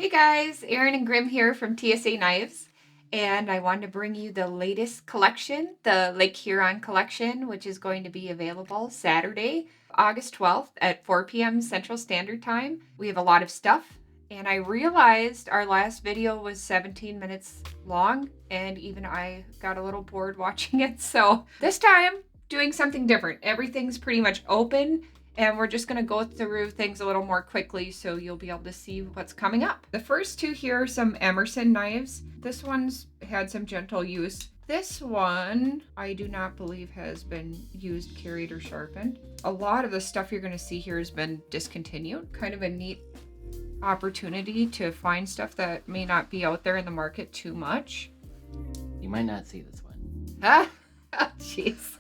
Hey guys, Erin and Grim here from TSA Knives, and I wanted to bring you the latest collection, the Lake Huron collection, which is going to be available Saturday, August 12th at 4 p.m. Central Standard Time. We have a lot of stuff, and I realized our last video was 17 minutes long, and even I got a little bored watching it, so this time, doing something different. Everything's pretty much open. And we're just going to go through things a little more quickly so you'll be able to see what's coming up. The first two here are some Emerson knives. This one's had some gentle use. This one, I do not believe has been used, carried, or sharpened. A lot of the stuff you're going to see here has been discontinued. Kind of a neat opportunity to find stuff that may not be out there in the market too much. You might not see this one. Ah, jeez.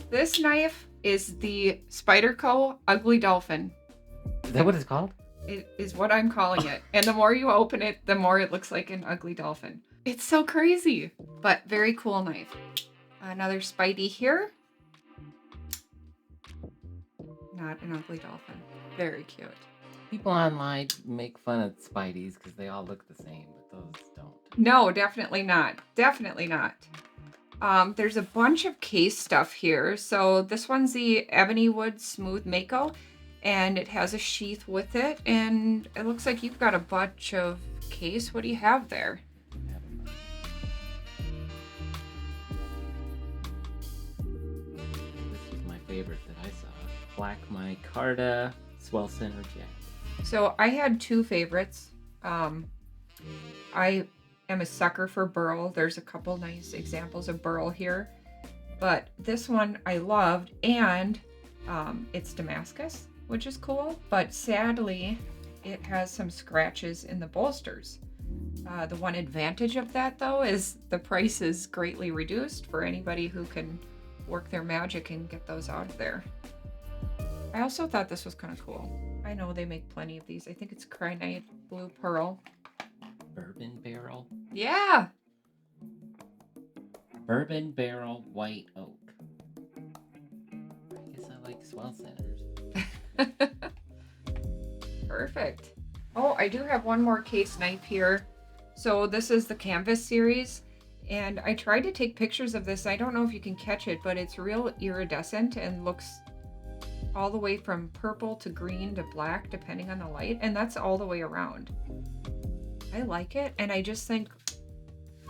This knife is the Spyderco Ugly Dolphin. Is that what it's called? It is what I'm calling it. And the more you open it, the more it looks like an ugly dolphin. It's so crazy, but very cool knife. Another Spidey here. Not an ugly dolphin. Very cute. People online make fun of Spideys because they all look the same, but those don't. No, definitely not. Definitely not. There's a bunch of case stuff here. So this one's the Ebony Wood Smooth Mako, and it has a sheath with it. And it looks like you've got a bunch of case. What do you have there? This is my favorite that I saw. Black Micarta Swell Center Jack. So I had two favorites. I am a sucker for burl. There's a couple nice examples of burl here, but this one I loved, and it's Damascus, which is cool, but sadly it has some scratches in the bolsters. The one advantage of that though is the price is greatly reduced for anybody who can work their magic and get those out of there. I also thought this was kind of cool. I know they make plenty of these. I think it's Crinite Blue Pearl. Bourbon Barrel. Yeah. Bourbon Barrel White Oak. I guess I like Swell Centers. Perfect. Oh, I do have one more case knife here. So this is the Canvas series, and I tried to take pictures of this. I don't know if you can catch it, but it's real iridescent and looks all the way from purple to green to black depending on the light, and that's all the way around. I like it, and I just think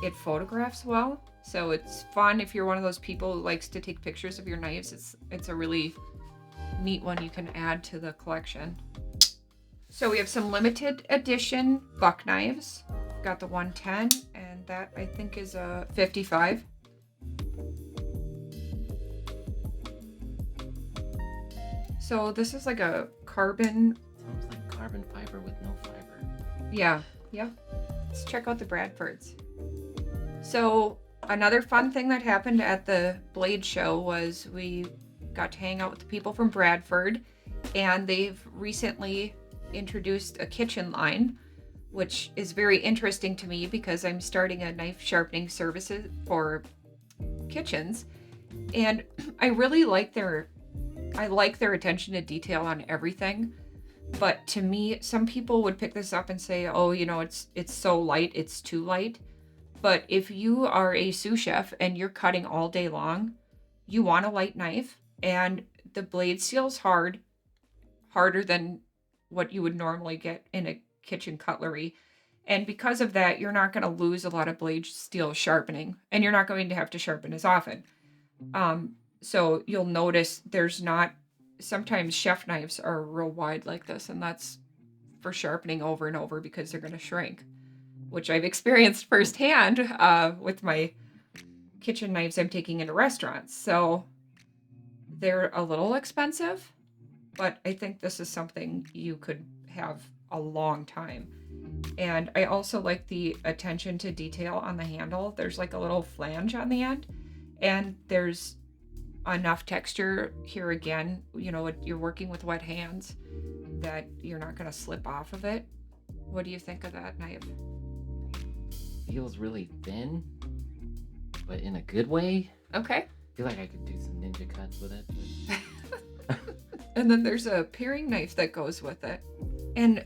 it photographs well, so it's fun if you're one of those people who likes to take pictures of your knives. It's a really neat one you can add to the collection. So we have some limited edition buck knives. Got the 110, and that I think is a 55. So this is like a carbon. Sounds like carbon fiber with no fiber. Yeah. Yep. Let's check out the Bradfords. So another fun thing that happened at the Blade Show was we got to hang out with the people from Bradford, and they've recently introduced a kitchen line, which is very interesting to me because I'm starting a knife sharpening services for kitchens, and I really like their attention to detail on everything. But to me, some people would pick this up and say, oh, you know, it's so light, it's too light. But if you are a sous chef and you're cutting all day long, you want a light knife, and the blade seal's harder than what you would normally get in a kitchen cutlery. And because of that, you're not going to lose a lot of blade steel sharpening, and you're not going to have to sharpen as often. So you'll notice there's not, sometimes chef knives are real wide like this, and that's for sharpening over and over because they're going to shrink, which I've experienced firsthand with my kitchen knives I'm taking into restaurants. So they're a little expensive, but I think this is something you could have a long time. And I also like the attention to detail on the handle. There's like a little flange on the end, and there's enough texture here again, you know, you're working with wet hands, that you're not going to slip off of it. What do you think of that knife? Feels really thin, but in a good way. Okay. I feel like I could do some ninja cuts with it. And then there's a paring knife that goes with it. And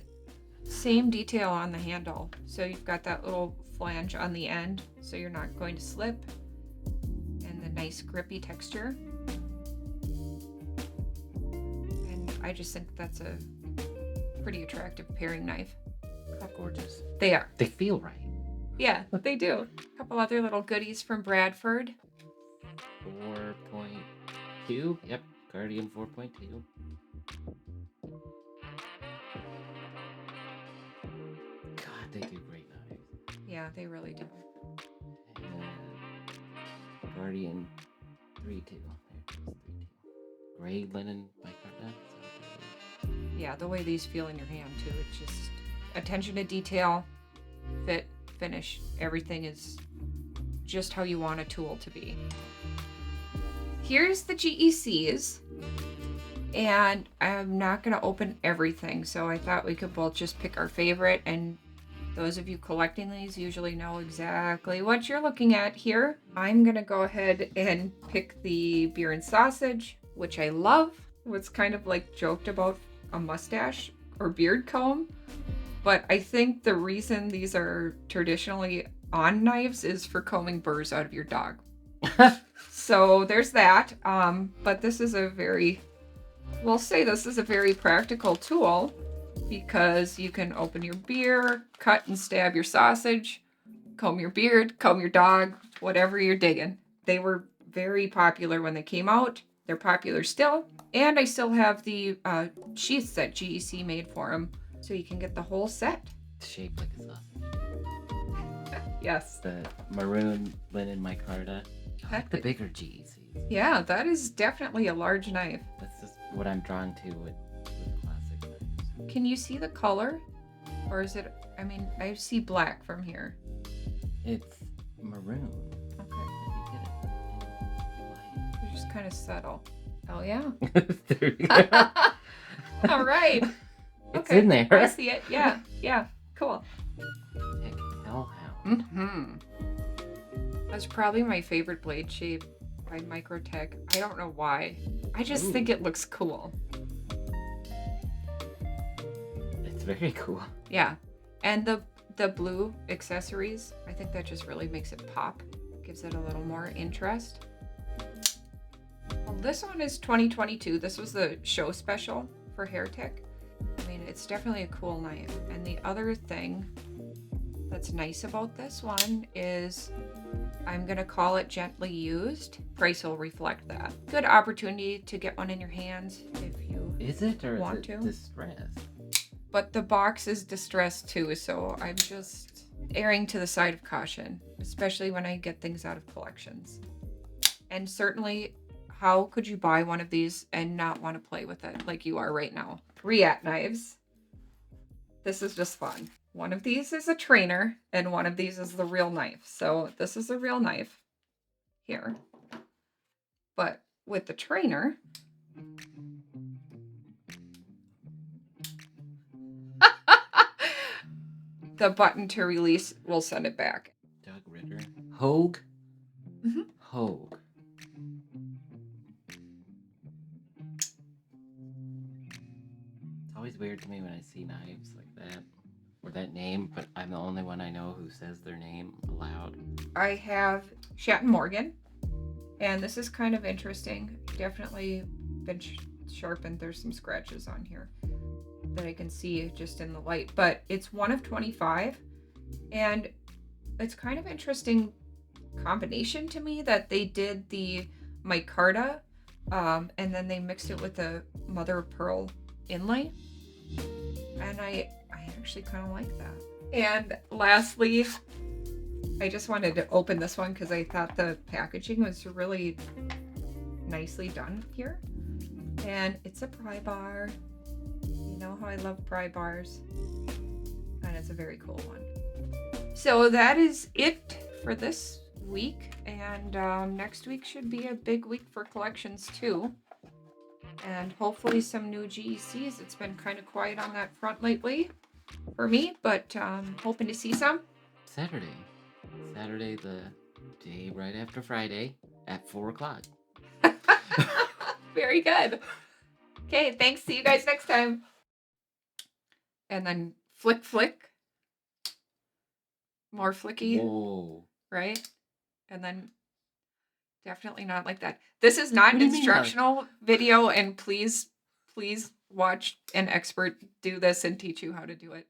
Same detail on the handle. So you've got that little flange on the end, so you're not going to slip. And the nice grippy texture. And I just think that's a pretty attractive paring knife. How gorgeous. They are. They feel right. Yeah, they do. A couple other little goodies from Bradford. 4.2. Yep, Guardian 4.2. God, they do great knives. Yeah, they really do. And Guardian 3.2. There it is, 3.2. Gray linen micarta. Yeah, the way these feel in your hand too. It's just attention to detail, fit, finish. Everything is just how you want a tool to be. Here's the GECs. And I'm not going to open everything, so I thought we could both just pick our favorite. And those of you collecting these usually know exactly what you're looking at here. I'm going to go ahead and pick the beer and sausage, which I love. It's kind of like joked about a mustache or beard comb. But I think the reason these are traditionally on knives is for combing burrs out of your dog. So there's that. But this is a very... We'll say this is a very practical tool because you can open your beer, cut and stab your sausage, comb your beard, comb your dog, whatever you're digging. They were very popular when they came out. They're popular still. And I still have the sheaths that GEC made for them, so you can get the whole set. It's shaped like a sausage. Yes. The maroon linen micarta. I like the bigger GECs. Yeah, that is definitely a large knife. That's just what I'm drawn to with classic knives. Can you see the color? Or is it, I mean, I see black from here. It's maroon. Okay. You get it in light. They're just kind of subtle. Oh, yeah. There you go. All right. It's in there. I see it. Yeah. Yeah. Cool. Heck, hellhound. Mm-hmm. That's probably my favorite blade shape by Microtech. I don't know why. I just think it looks cool. It's very cool. Yeah. And the blue accessories, I think that just really makes it pop. Gives it a little more interest. Well, this one is 2022. This was the show special for Heretic. I mean, it's definitely a cool knife. And the other thing that's nice about this one is I'm going to call it gently used. Price will reflect that. Good opportunity to get one in your hands if you Is it or want is it to. distressed? But the box is distressed too, so I'm just erring to the side of caution, especially when I get things out of collections. And certainly, how could you buy one of these and not want to play with it like you are right now? Reate knives. This is just fun. One of these is a trainer, and one of these is the real knife. So this is a real knife here. But with the trainer, the button to release will send it back. Doug Ritter. Hogue? Mm-hmm. Hogue. It's always weird to me when I see knives like that. Or that name, but I'm the only one I know who says their name aloud. I have Shatton Morgan, and this is kind of interesting. Definitely been sharpened. There's some scratches on here that I can see just in the light, but it's one of 25, and it's kind of interesting combination to me that they did the micarta, and then they mixed it with the mother of pearl inlay, and I actually kind of like that. And lastly, I just wanted to open this one because I thought the packaging was really nicely done here. And it's a pry bar. You know how I love pry bars. And it's a very cool one. So that is it for this week. And next week should be a big week for collections too. And hopefully some new GECs. It's been kind of quiet on that front lately for me, but hoping to see some. Saturday, the day right after Friday at 4 o'clock. Very good. Okay, thanks. See you guys next time. And then flick, flick. More flicky, Whoa. right? And then definitely not like that. This is not What an do you mean, like- instructional video, and please watch an expert do this and teach you how to do it.